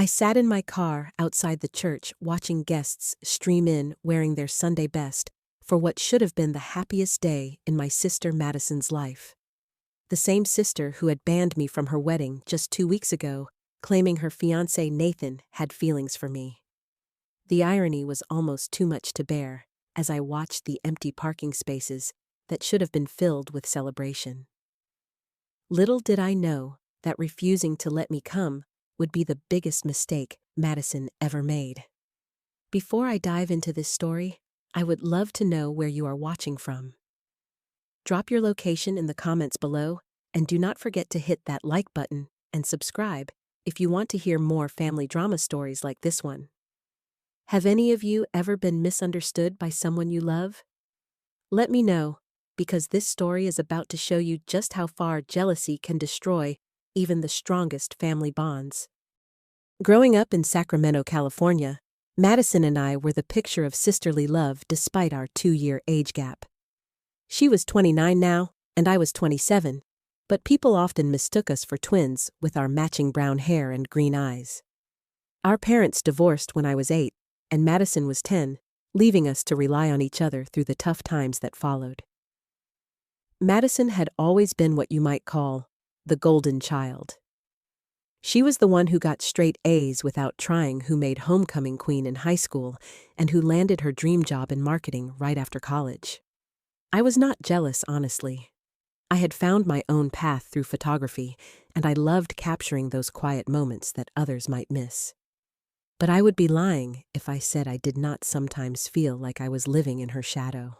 I sat in my car outside the church watching guests stream in wearing their Sunday best for what should have been the happiest day in my sister Madison's life. The same sister who had banned me from her wedding just 2 weeks ago, claiming her fiancé Nathan had feelings for me. The irony was almost too much to bear as I watched the empty parking spaces that should have been filled with celebration. Little did I know that refusing to let me come would be the biggest mistake Madison ever made. Before I dive into this story, I would love to know where you are watching from. Drop your location in the comments below, and do not forget to hit that like button and subscribe if you want to hear more family drama stories like this one. Have any of you ever been misunderstood by someone you love? Let me know, because this story is about to show you just how far jealousy can destroy even the strongest family bonds. Growing up in Sacramento, California, Madison and I were the picture of sisterly love despite our 2-year age gap. She was 29 now, and I was 27, but people often mistook us for twins with our matching brown hair and green eyes. Our parents divorced when I was 8, and Madison was 10, leaving us to rely on each other through the tough times that followed. Madison had always been what you might call the golden child. She was the one who got straight A's without trying, who made homecoming queen in high school, and who landed her dream job in marketing right after college. I was not jealous, honestly. I had found my own path through photography, and I loved capturing those quiet moments that others might miss. But I would be lying if I said I did not sometimes feel like I was living in her shadow.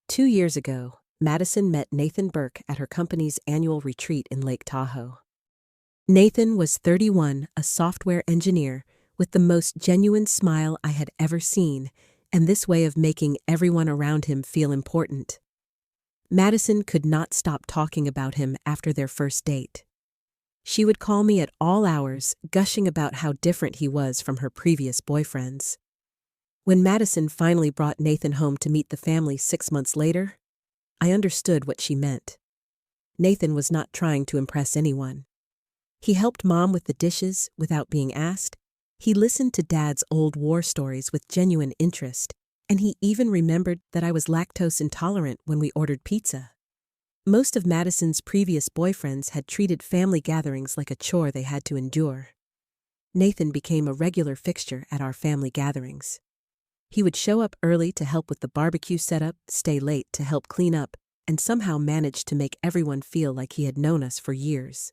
2 years ago, Madison met Nathan Burke at her company's annual retreat in Lake Tahoe. Nathan was 31, a software engineer with the most genuine smile I had ever seen, and this way of making everyone around him feel important. Madison could not stop talking about him after their first date. She would call me at all hours, gushing about how different he was from her previous boyfriends. When Madison finally brought Nathan home to meet the family 6 months later, I understood what she meant. Nathan was not trying to impress anyone. He helped Mom with the dishes without being asked. He listened to Dad's old war stories with genuine interest, and he even remembered that I was lactose intolerant when we ordered pizza. Most of Madison's previous boyfriends had treated family gatherings like a chore they had to endure. Nathan became a regular fixture at our family gatherings. He would show up early to help with the barbecue setup, stay late to help clean up, and somehow manage to make everyone feel like he had known us for years.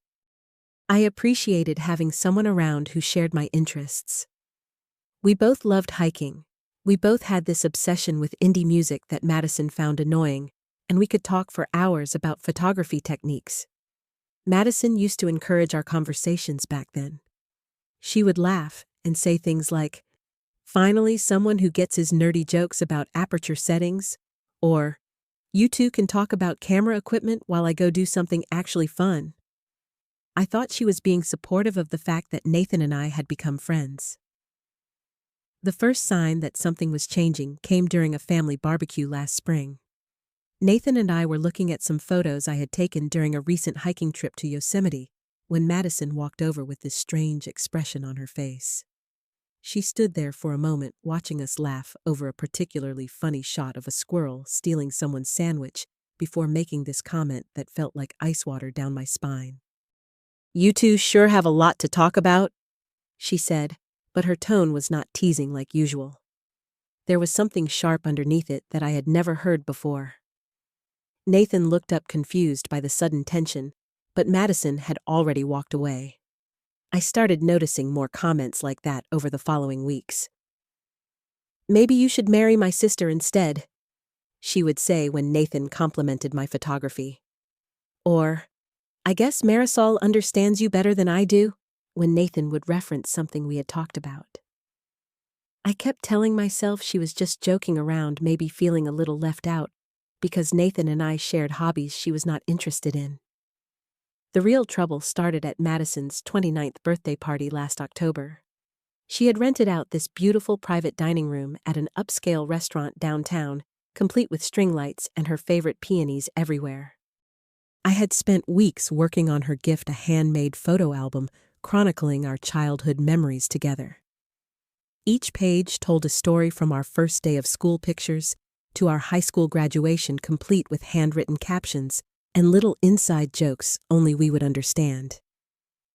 I appreciated having someone around who shared my interests. We both loved hiking. We both had this obsession with indie music that Madison found annoying, and we could talk for hours about photography techniques. Madison used to encourage our conversations back then. She would laugh and say things like, "Finally, someone who gets his nerdy jokes about aperture settings," or, "You two can talk about camera equipment while I go do something actually fun." I thought she was being supportive of the fact that Nathan and I had become friends. The first sign that something was changing came during a family barbecue last spring. Nathan and I were looking at some photos I had taken during a recent hiking trip to Yosemite when Madison walked over with this strange expression on her face. She stood there for a moment watching us laugh over a particularly funny shot of a squirrel stealing someone's sandwich before making this comment that felt like ice water down my spine. "You two sure have a lot to talk about," she said, but her tone was not teasing like usual. There was something sharp underneath it that I had never heard before. Nathan looked up confused by the sudden tension, but Madison had already walked away. I started noticing more comments like that over the following weeks. "Maybe you should marry my sister instead," she would say when Nathan complimented my photography. Or, "I guess Marisol understands you better than I do," when Nathan would reference something we had talked about. I kept telling myself she was just joking around, maybe feeling a little left out, because Nathan and I shared hobbies she was not interested in. The real trouble started at Madison's 29th birthday party last October. She had rented out this beautiful private dining room at an upscale restaurant downtown, complete with string lights and her favorite peonies everywhere. I had spent weeks working on her gift, a handmade photo album chronicling our childhood memories together. Each page told a story from our first day of school pictures to our high school graduation, complete with handwritten captions and little inside jokes only we would understand.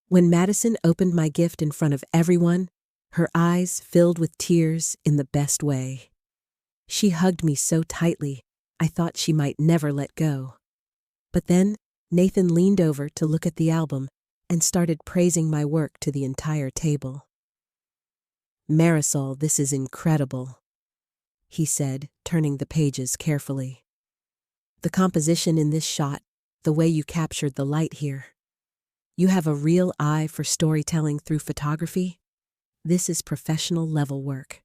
When Madison opened my gift in front of everyone, her eyes filled with tears in the best way. She hugged me so tightly, I thought she might never let go. But then, Nathan leaned over to look at the album and started praising my work to the entire table. "Marisol, this is incredible," he said, turning the pages carefully. "The composition in this shot, the way you captured the light here. You have a real eye for storytelling through photography. This is professional level work."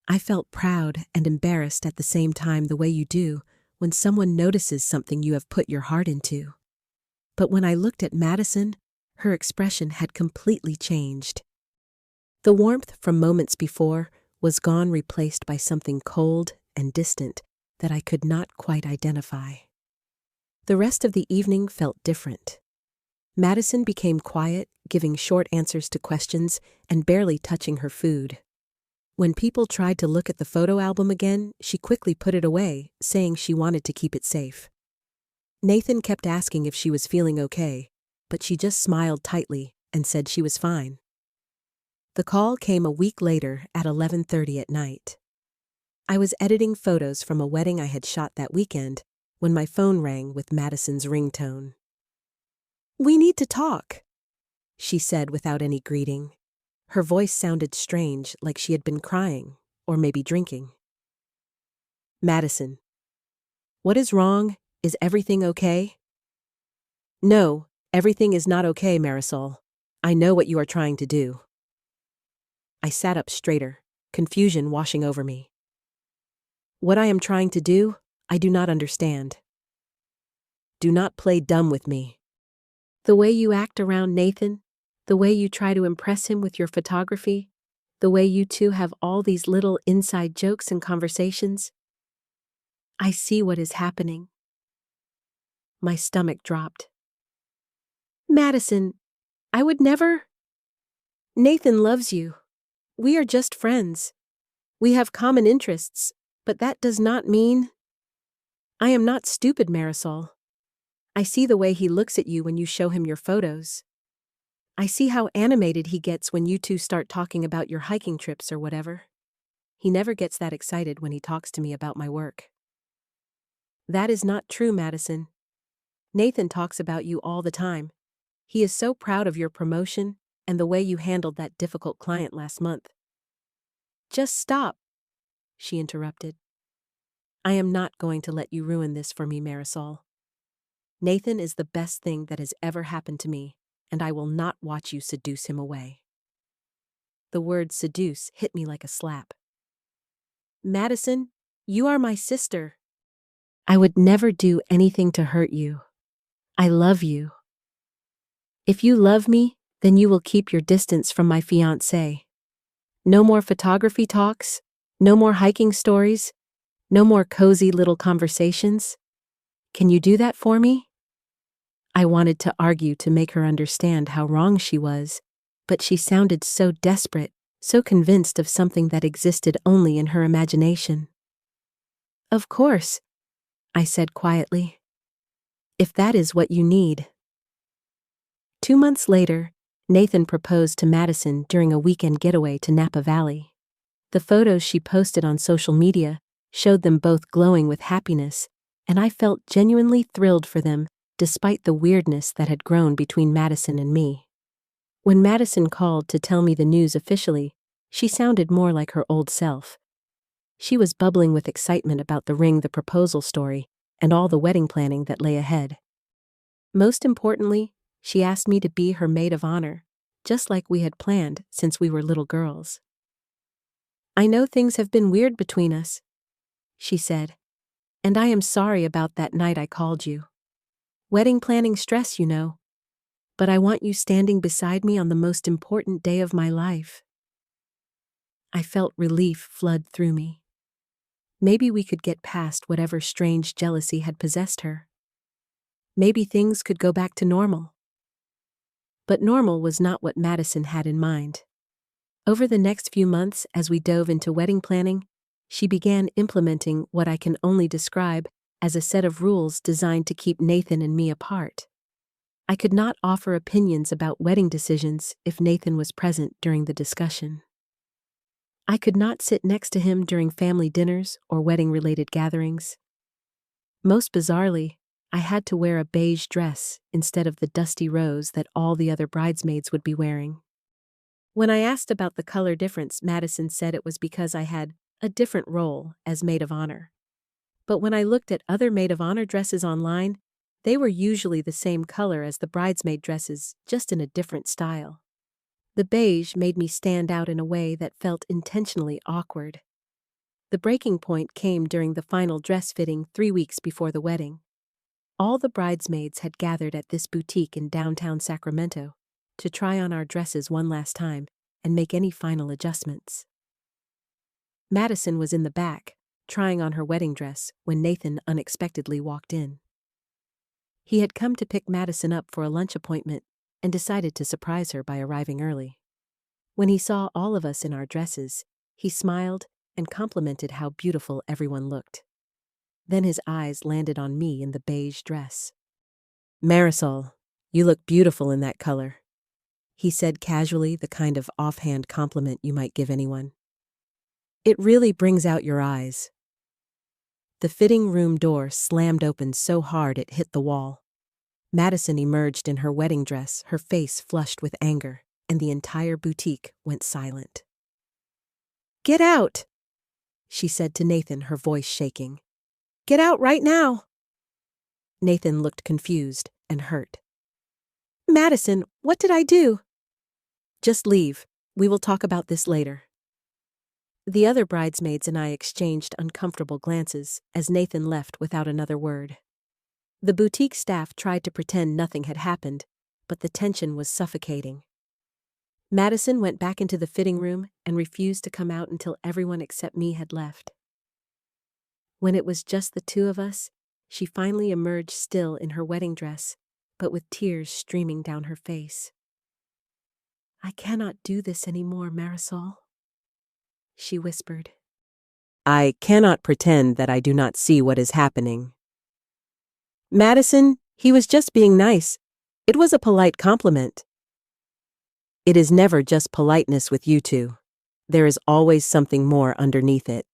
I felt proud and embarrassed at the same time, the way you do when someone notices something you have put your heart into. But when I looked at Madison, her expression had completely changed. The warmth from moments before was gone, replaced by something cold and distant that I could not quite identify. The rest of the evening felt different. Madison became quiet, giving short answers to questions and barely touching her food. When people tried to look at the photo album again, she quickly put it away, saying she wanted to keep it safe. Nathan kept asking if she was feeling okay, but she just smiled tightly and said she was fine. The call came a week later at 11:30 at night. I was editing photos from a wedding I had shot that weekend when my phone rang with Madison's ringtone. "We need to talk," she said without any greeting. Her voice sounded strange, like she had been crying, or maybe drinking. "Madison. What is wrong? Is everything okay?" "No, everything is not okay, Marisol. I know what you are trying to do." I sat up straighter, confusion washing over me. "What I am trying to do, I do not understand." "Do not play dumb with me." "The way you act around Nathan, the way you try to impress him with your photography, the way you two have all these little inside jokes and conversations. I see what is happening." My stomach dropped. "Madison, I would never. Nathan loves you. We are just friends. We have common interests, but that does not mean—" "I am not stupid, Marisol. I see the way he looks at you when you show him your photos. I see how animated he gets when you two start talking about your hiking trips or whatever. He never gets that excited when he talks to me about my work." "That is not true, Madison. Nathan talks about you all the time. He is so proud of your promotion and the way you handled that difficult client last month." "Just stop," she interrupted. "I am not going to let you ruin this for me, Marisol. Nathan is the best thing that has ever happened to me, and I will not watch you seduce him away." The word seduce hit me like a slap. "Madison, you are my sister. I would never do anything to hurt you. I love you. If you love me, then you will keep your distance from my fiancé. No more photography talks, no more hiking stories, no more cozy little conversations. Can you do that for me?" I wanted to argue to make her understand how wrong she was, but she sounded so desperate, so convinced of something that existed only in her imagination. "Of course," I said quietly. "If that is what you need." 2 months later, Nathan proposed to Madison during a weekend getaway to Napa Valley. The photos she posted on social media showed them both glowing with happiness, and I felt genuinely thrilled for them, despite the weirdness that had grown between Madison and me. When Madison called to tell me the news officially, she sounded more like her old self. She was bubbling with excitement about the ring, the proposal story, and all the wedding planning that lay ahead. Most importantly, she asked me to be her maid of honor, just like we had planned since we were little girls. "I know things have been weird between us," she said, "and I am sorry about that night I called you. Wedding planning stress, you know. But I want you standing beside me on the most important day of my life." I felt relief flood through me. Maybe we could get past whatever strange jealousy had possessed her. Maybe things could go back to normal. But normal was not what Madison had in mind. Over the next few months, as we dove into wedding planning, she began implementing what I can only describe as a set of rules designed to keep Nathan and me apart. I could not offer opinions about wedding decisions if Nathan was present during the discussion. I could not sit next to him during family dinners or wedding-related gatherings. Most bizarrely, I had to wear a beige dress instead of the dusty rose that all the other bridesmaids would be wearing. When I asked about the color difference, Madison said it was because I had a different role as maid of honor. But when I looked at other maid of honor dresses online, they were usually the same color as the bridesmaid dresses, just in a different style. The beige made me stand out in a way that felt intentionally awkward. The breaking point came during the final dress fitting 3 weeks before the wedding. All the bridesmaids had gathered at this boutique in downtown Sacramento to try on our dresses one last time and make any final adjustments. Madison was in the back, trying on her wedding dress, when Nathan unexpectedly walked in. He had come to pick Madison up for a lunch appointment and decided to surprise her by arriving early. When he saw all of us in our dresses, he smiled and complimented how beautiful everyone looked. Then his eyes landed on me in the beige dress. "Marisol, you look beautiful in that color," he said casually, the kind of offhand compliment you might give anyone. "It really brings out your eyes." The fitting room door slammed open so hard it hit the wall. Madison emerged in her wedding dress, her face flushed with anger, and the entire boutique went silent. "Get out," she said to Nathan, her voice shaking. "Get out right now." Nathan looked confused and hurt. "Madison, what did I do?" "Just leave. We will talk about this later." The other bridesmaids and I exchanged uncomfortable glances as Nathan left without another word. The boutique staff tried to pretend nothing had happened, but the tension was suffocating. Madison went back into the fitting room and refused to come out until everyone except me had left. When it was just the two of us, she finally emerged still in her wedding dress, but with tears streaming down her face. "I cannot do this anymore, Marisol," she whispered. "I cannot pretend that I do not see what is happening." "Madison, he was just being nice. It was a polite compliment." "It is never just politeness with you two. There is always something more underneath it."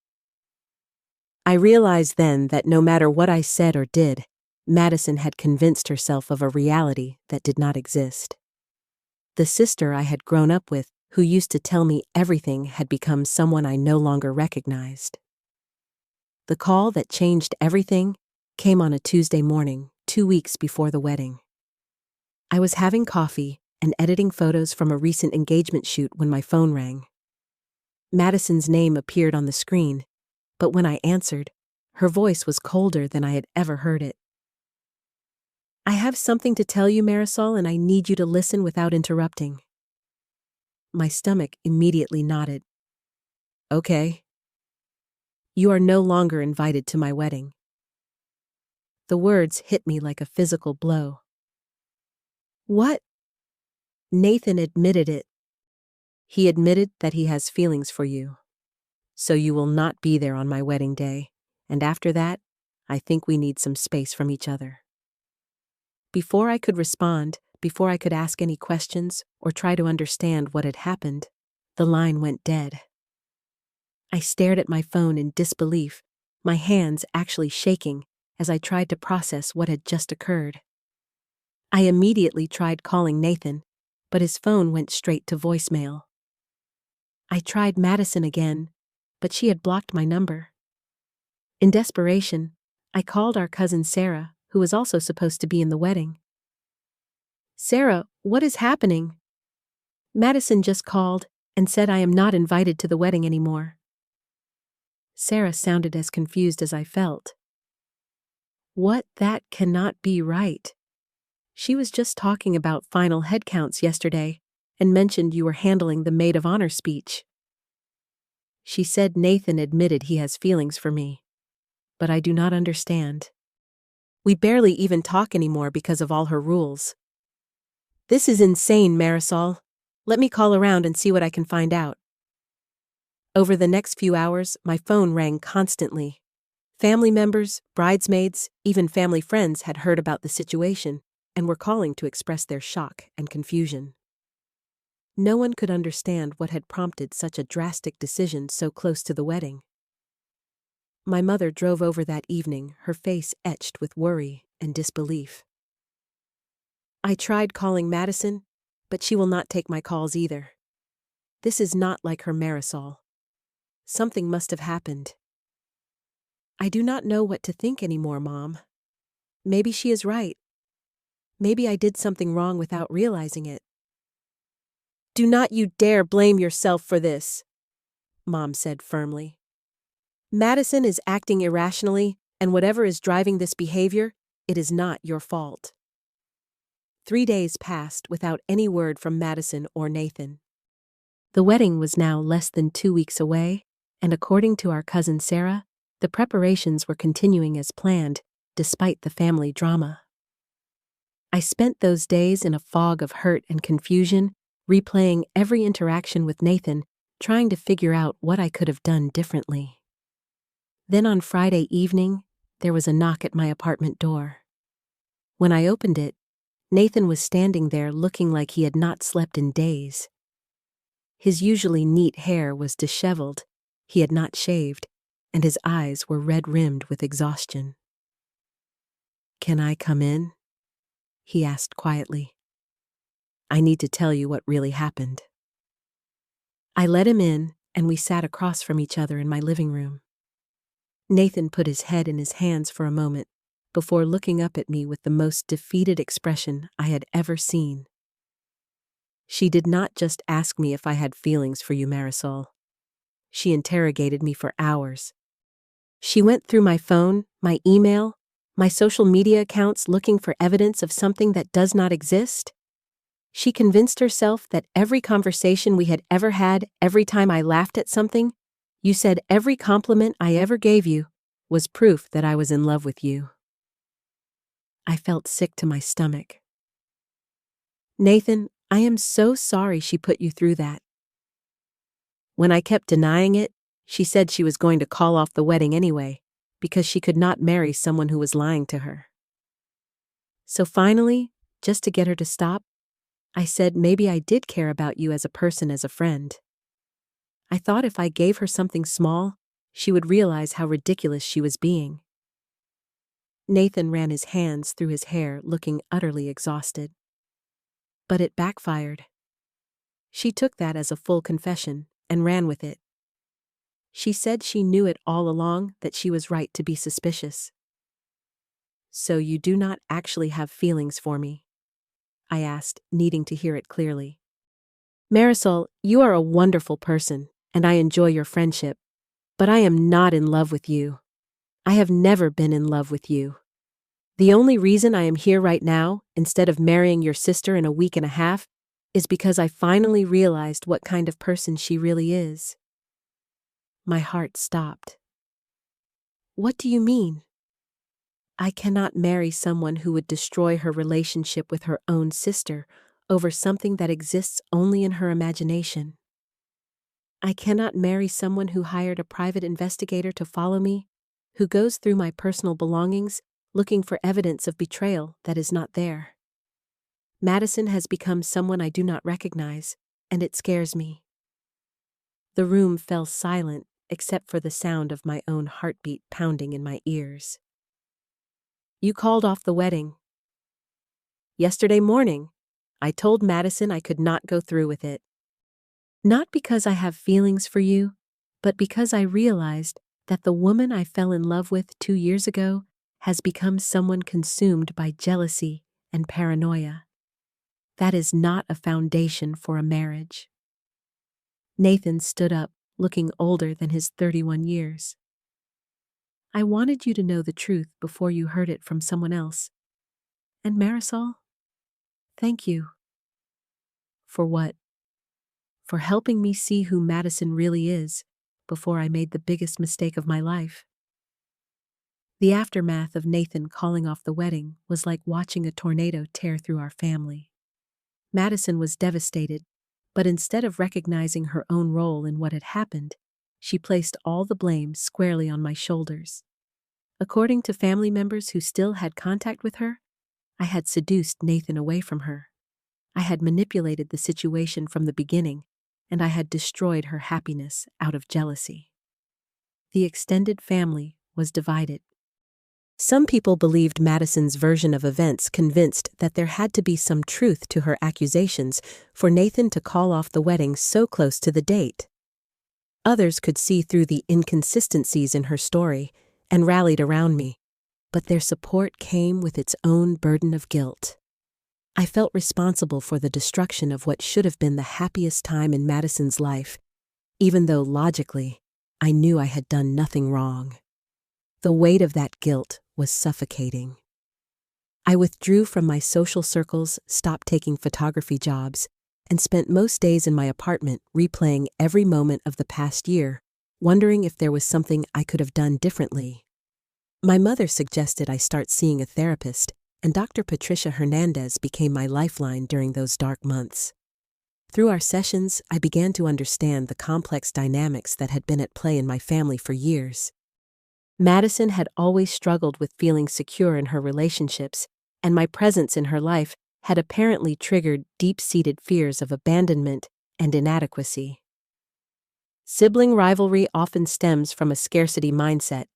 I realized then that no matter what I said or did, Madison had convinced herself of a reality that did not exist. The sister I had grown up with, who used to tell me everything, had become someone I no longer recognized. The call that changed everything came on a Tuesday morning, 2 weeks before the wedding. I was having coffee and editing photos from a recent engagement shoot when my phone rang. Madison's name appeared on the screen, but when I answered, her voice was colder than I had ever heard it. "I have something to tell you, Marisol, and I need you to listen without interrupting." My stomach immediately nodded. "Okay." "You are no longer invited to my wedding." The words hit me like a physical blow. "What?" Nathan admitted it. He admitted that he has feelings for you. So you will not be there on my wedding day, and after that, I think we need some space from each other. Before I could respond, before I could ask any questions or try to understand what had happened, the line went dead. I stared at my phone in disbelief, my hands actually shaking as I tried to process what had just occurred. I immediately tried calling Nathan, but his phone went straight to voicemail. I tried Madison again, but she had blocked my number. In desperation, I called our cousin Sarah, who was also supposed to be in the wedding. "Sarah, what is happening?" "Madison just called and said I am not invited to the wedding anymore." Sarah sounded as confused as I felt. "What? That cannot be right. She was just talking about final head counts yesterday and mentioned you were handling the maid of honor speech." She said Nathan admitted he has feelings for me, but I do not understand. We barely even talk anymore because of all her rules. This is insane, Marisol. Let me call around and see what I can find out. Over the next few hours, my phone rang constantly. Family members, bridesmaids, even family friends had heard about the situation and were calling to express their shock and confusion. No one could understand what had prompted such a drastic decision so close to the wedding. My mother drove over that evening, her face etched with worry and disbelief. I tried calling Madison, but she will not take my calls either. This is not like her, Marisol. Something must have happened. I do not know what to think anymore, Mom. Maybe she is right. Maybe I did something wrong without realizing it. Do not you dare blame yourself for this, Mom said firmly. Madison is acting irrationally, and whatever is driving this behavior, it is not your fault. 3 days passed without any word from Madison or Nathan. The wedding was now less than 2 weeks away, and according to our cousin Sarah, the preparations were continuing as planned, despite the family drama. I spent those days in a fog of hurt and confusion, replaying every interaction with Nathan, trying to figure out what I could have done differently. Then on Friday evening, there was a knock at my apartment door. When I opened it, Nathan was standing there looking like he had not slept in days. His usually neat hair was disheveled, he had not shaved, and his eyes were red-rimmed with exhaustion. "Can I come in?" he asked quietly. "I need to tell you what really happened." I let him in, and we sat across from each other in my living room. Nathan put his head in his hands for a moment, before looking up at me with the most defeated expression I had ever seen. "She did not just ask me if I had feelings for you, Marisol. She interrogated me for hours. She went through my phone, my email, my social media accounts looking for evidence of something that does not exist. She convinced herself that every conversation we had ever had, every time I laughed at something, you said every compliment I ever gave you, was proof that I was in love with you." I felt sick to my stomach. "Nathan, I am so sorry she put you through that. When I kept denying it, she said she was going to call off the wedding anyway, because she could not marry someone who was lying to her. So finally, just to get her to stop, I said maybe I did care about you as a person, as a friend. I thought if I gave her something small, she would realize how ridiculous she was being." Nathan ran his hands through his hair, looking utterly exhausted. But it backfired. She took that as a full confession and ran with it. She said she knew it all along, that she was right to be suspicious. "So you do not actually have feelings for me?" I asked, needing to hear it clearly. "Marisol, you are a wonderful person, and I enjoy your friendship, but I am not in love with you. I have never been in love with you. The only reason I am here right now, instead of marrying your sister in a week and a half, is because I finally realized what kind of person she really is." My heart stopped. "What do you mean?" "I cannot marry someone who would destroy her relationship with her own sister over something that exists only in her imagination. I cannot marry someone who hired a private investigator to follow me, who goes through my personal belongings looking for evidence of betrayal that is not there. Madison has become someone I do not recognize, and it scares me." The room fell silent except for the sound of my own heartbeat pounding in my ears. "You called off the wedding." "Yesterday morning. I told Madison I could not go through with it. Not because I have feelings for you, but because I realized that the woman I fell in love with 2 years ago has become someone consumed by jealousy and paranoia. That is not a foundation for a marriage." Nathan stood up, looking older than his 31 years. "I wanted you to know the truth before you heard it from someone else. And Marisol, thank you." "For what?" "For helping me see who Madison really is before I made the biggest mistake of my life." The aftermath of Nathan calling off the wedding was like watching a tornado tear through our family. Madison was devastated, but instead of recognizing her own role in what had happened, she placed all the blame squarely on my shoulders. According to family members who still had contact with her, I had seduced Nathan away from her. I had manipulated the situation from the beginning, and I had destroyed her happiness out of jealousy. The extended family was divided. Some people believed Madison's version of events, convinced that there had to be some truth to her accusations for Nathan to call off the wedding so close to the date. Others could see through the inconsistencies in her story and rallied around me, but their support came with its own burden of guilt. I felt responsible for the destruction of what should have been the happiest time in Madison's life, even though logically, I knew I had done nothing wrong. The weight of that guilt was suffocating. I withdrew from my social circles, stopped taking photography jobs, and spent most days in my apartment replaying every moment of the past year, wondering if there was something I could have done differently. My mother suggested I start seeing a therapist, and Dr. Patricia Hernandez became my lifeline during those dark months. Through our sessions, I began to understand the complex dynamics that had been at play in my family for years. Madison had always struggled with feeling secure in her relationships, and my presence in her life had apparently triggered deep-seated fears of abandonment and inadequacy. Sibling rivalry often stems from a scarcity mindset,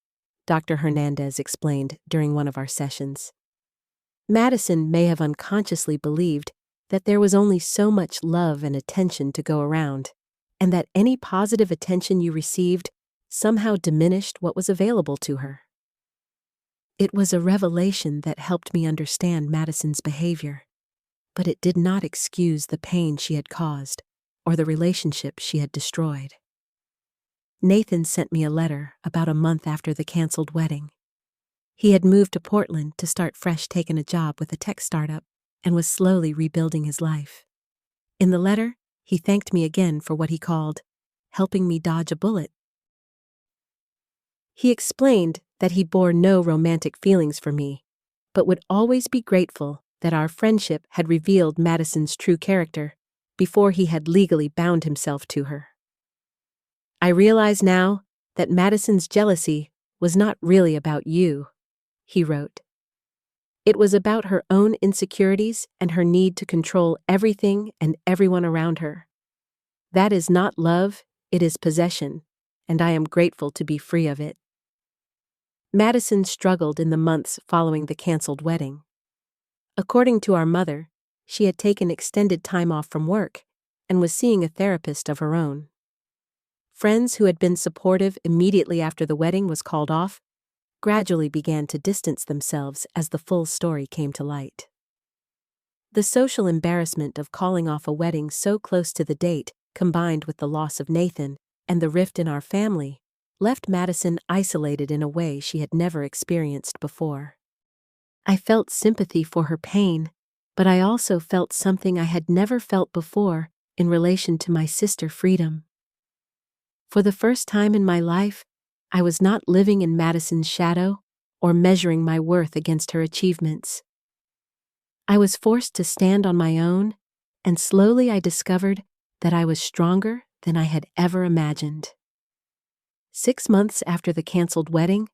Dr. Hernandez explained during one of our sessions. Madison may have unconsciously believed that there was only so much love and attention to go around, and that any positive attention you received somehow diminished what was available to her. It was a revelation that helped me understand Madison's behavior, but it did not excuse the pain she had caused or the relationship she had destroyed. Nathan sent me a letter about a month after the canceled wedding. He had moved to Portland to start fresh, taking a job with a tech startup, and was slowly rebuilding his life. In the letter, he thanked me again for what he called helping me dodge a bullet. He explained that he bore no romantic feelings for me, but would always be grateful that our friendship had revealed Madison's true character before he had legally bound himself to her. I realize now that Madison's jealousy was not really about you, he wrote. It was about her own insecurities and her need to control everything and everyone around her. That is not love, it is possession, and I am grateful to be free of it. Madison struggled in the months following the canceled wedding. According to our mother, she had taken extended time off from work and was seeing a therapist of her own. Friends who had been supportive immediately after the wedding was called off gradually began to distance themselves as the full story came to light. The social embarrassment of calling off a wedding so close to the date, combined with the loss of Nathan and the rift in our family, left Madison isolated in a way she had never experienced before. I felt sympathy for her pain, but I also felt something I had never felt before in relation to my sister Freedom. For the first time in my life, I was not living in Madison's shadow or measuring my worth against her achievements. I was forced to stand on my own, and slowly I discovered that I was stronger than I had ever imagined. 6 months after the canceled wedding,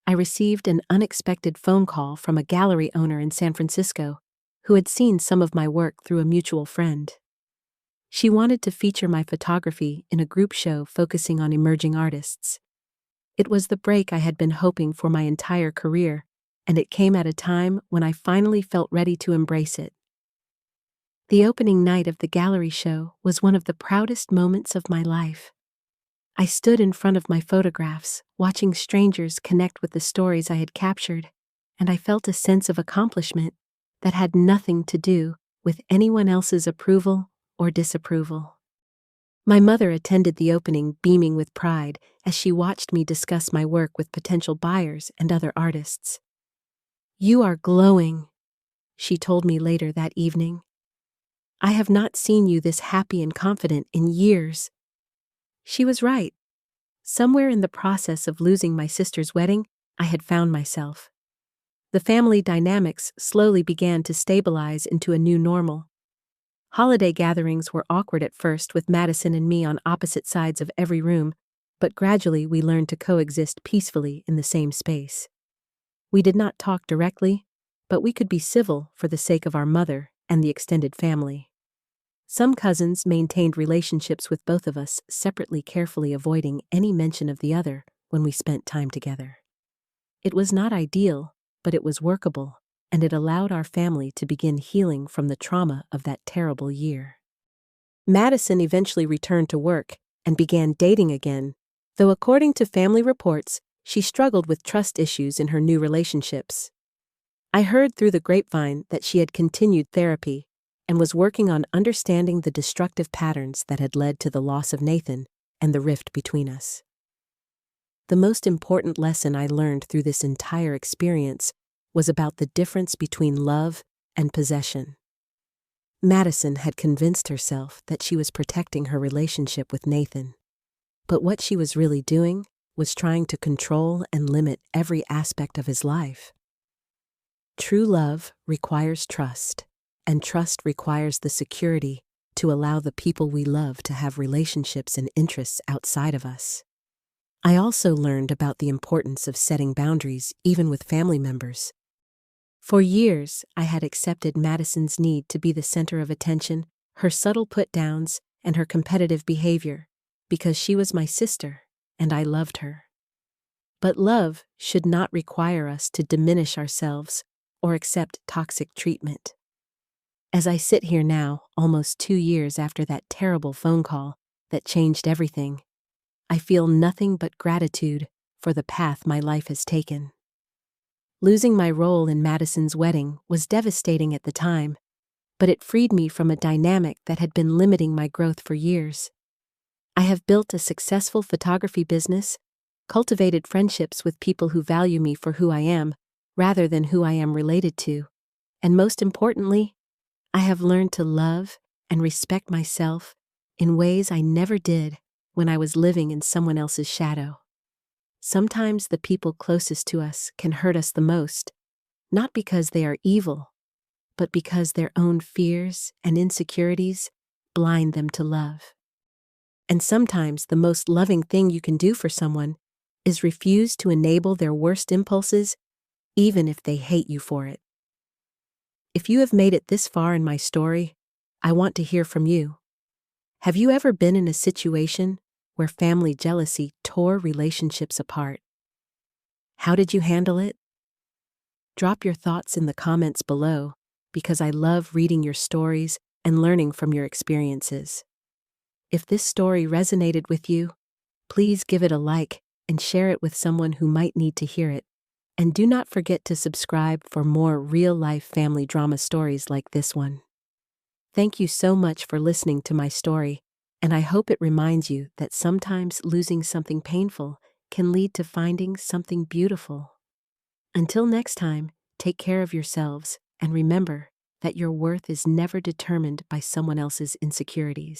I received an unexpected phone call from a gallery owner in San Francisco who had seen some of my work through a mutual friend. She wanted to feature my photography in a group show focusing on emerging artists. It was the break I had been hoping for my entire career, and it came at a time when I finally felt ready to embrace it. The opening night of the gallery show was one of the proudest moments of my life. I stood in front of my photographs, watching strangers connect with the stories I had captured, and I felt a sense of accomplishment that had nothing to do with anyone else's approval or disapproval. My mother attended the opening beaming with pride as she watched me discuss my work with potential buyers and other artists. "You are glowing," she told me later that evening. "I have not seen you this happy and confident in years." She was right. Somewhere in the process of losing my sister's wedding, I had found myself. The family dynamics slowly began to stabilize into a new normal. Holiday gatherings were awkward at first with Madison and me on opposite sides of every room, but gradually we learned to coexist peacefully in the same space. We did not talk directly, but we could be civil for the sake of our mother and the extended family. Some cousins maintained relationships with both of us separately, carefully avoiding any mention of the other when we spent time together. It was not ideal, but it was workable, and it allowed our family to begin healing from the trauma of that terrible year. Madison eventually returned to work and began dating again, though according to family reports, she struggled with trust issues in her new relationships. I heard through the grapevine that she had continued therapy and was working on understanding the destructive patterns that had led to the loss of Nathan and the rift between us. The most important lesson I learned through this entire experience was about the difference between love and possession. Madison had convinced herself that she was protecting her relationship with Nathan, but what she was really doing was trying to control and limit every aspect of his life. True love requires trust, and trust requires the security to allow the people we love to have relationships and interests outside of us. I also learned about the importance of setting boundaries even with family members. For years, I had accepted Madison's need to be the center of attention, her subtle put-downs, and her competitive behavior, because she was my sister, and I loved her. But love should not require us to diminish ourselves or accept toxic treatment. As I sit here now, almost 2 years after that terrible phone call that changed everything, I feel nothing but gratitude for the path my life has taken. Losing my role in Madison's wedding was devastating at the time, but it freed me from a dynamic that had been limiting my growth for years. I have built a successful photography business, cultivated friendships with people who value me for who I am, rather than who I am related to, and most importantly, I have learned to love and respect myself in ways I never did when I was living in someone else's shadow. Sometimes the people closest to us can hurt us the most, not because they are evil, but because their own fears and insecurities blind them to love. And sometimes the most loving thing you can do for someone is refuse to enable their worst impulses, even if they hate you for it. If you have made it this far in my story, I want to hear from you. Have you ever been in a situation where family jealousy tore relationships apart? How did you handle it? Drop your thoughts in the comments below, because I love reading your stories and learning from your experiences. If this story resonated with you, please give it a like and share it with someone who might need to hear it. And do not forget to subscribe for more real-life family drama stories like this one. Thank you so much for listening to my story, and I hope it reminds you that sometimes losing something painful can lead to finding something beautiful. Until next time, take care of yourselves and remember that your worth is never determined by someone else's insecurities.